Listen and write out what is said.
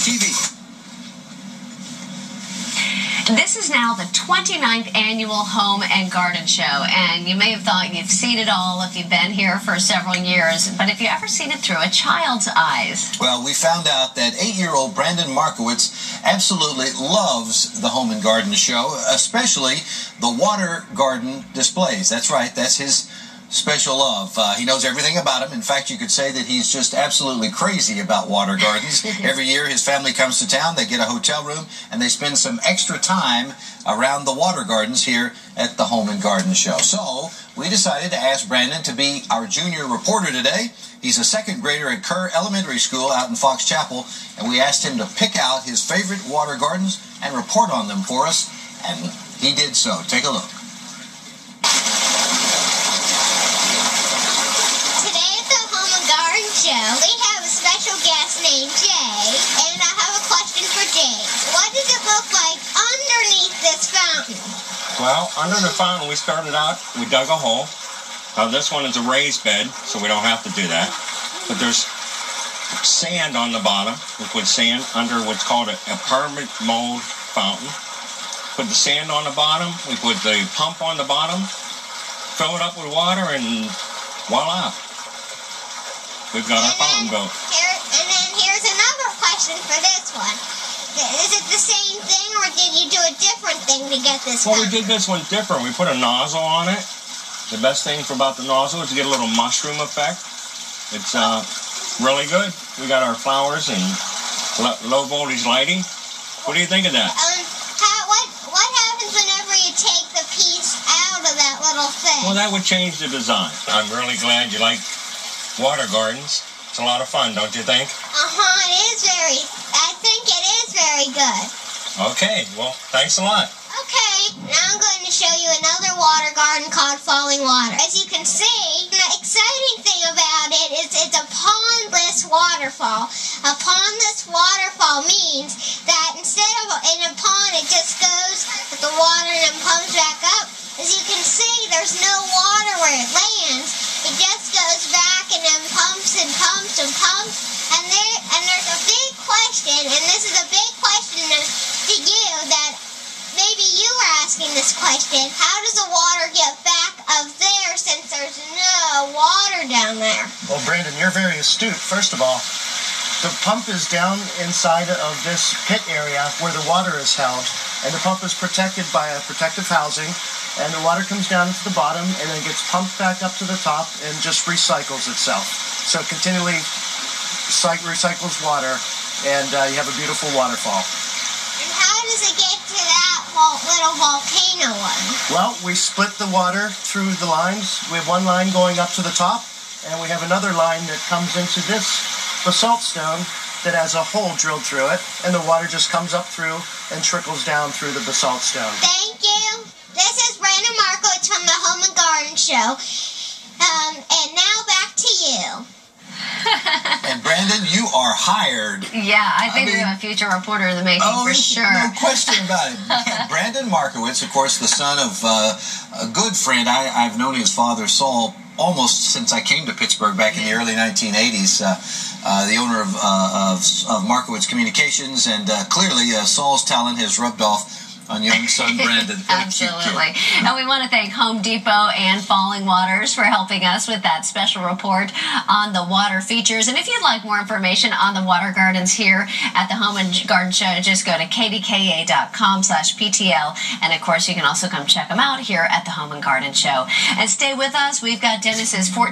TV. This is now the 29th annual Home and Garden Show, and you may have thought you've seen it all if you've been here for several years, but have you ever seen it through a child's eyes? Well, we found out that 8-year-old Brandon Markowitz absolutely loves the Home and Garden Show, especially the water garden displays. That's right, that's his special love. He knows everything about them. In fact, you could say that he's just absolutely crazy about water gardens. Every year his family comes to town, they get a hotel room, and they spend some extra time around the water gardens here at the Home and Garden Show. So we decided to ask Brandon to be our junior reporter today. He's a second grader at Kerr Elementary School out in Fox Chapel, and we asked him to pick out his favorite water gardens and report on them for us, and he did so. Take a look. We have a special guest named Jay, and I have a question for Jay. What does it look like underneath this fountain? Well, under the fountain, we started out, we dug a hole. This one is a raised bed, so we don't have to do that. But there's sand on the bottom. We put sand under what's called a permanent mold fountain. Put the sand on the bottom. We put the pump on the bottom. Fill it up with water, and voila. We've got our fountain built. And then here's another question for this one. Is it the same thing, or did you do a different thing to get this Well, fountain? we did this one different. We put a nozzle on it. The best thing about the nozzle is to get a little mushroom effect. It's really good. We got our flowers and low voltage lighting. What do you think of that? What happens whenever you take the piece out of that little thing? Well, that would change the design. I'm really glad you like water gardens. It's a lot of fun, don't you think? I think it is very good. Okay, well, thanks a lot. Okay, now I'm going to show you another water garden called Falling Water. As you can see, the exciting thing about it is it's a pondless waterfall. A pondless waterfall means that instead of in a pond, it just goes with the water and then pumps back up. As you can see, there's no water where it lands. It just goes back and then pumps and pumps and pumps. And there's a big question, and this is a big question to you, that maybe you were asking this question. How does the water get back up there since there's no water down there? Well, Brandon, you're very astute. First of all, the pump is down inside of this pit area where the water is held, and the pump is protected by a protective housing, and the water comes down into the bottom and then gets pumped back up to the top and just recycles itself. So it continually recycles water, and you have a beautiful waterfall. And how does it get to that little volcano one? Well, we split the water through the lines. We have one line going up to the top, and we have another line that comes into this basalt stone that has a hole drilled through it, and the water just comes up through and trickles down through the basalt stone. Thank you. This is Brandon Markowitz from the Home and Garden Show. And now back to you. And Brandon, you are hired. Yeah, I think we have a future reporter in the making for sure. No question about it. Yeah, Brandon Markowitz, of course, the son of a good friend. I've known his father, Saul, almost since I came to Pittsburgh back in the early 1980s. The owner of Markowitz Communications, and clearly Saul's talent has rubbed off on young son Brandon. Absolutely. And we want to thank Home Depot and Falling Waters for helping us with that special report on the water features. And if you'd like more information on the water gardens here at the Home and Garden Show, just go to kdka.com/PTL. And of course, you can also come check them out here at the Home and Garden Show. And stay with us. We've got Dennis's 14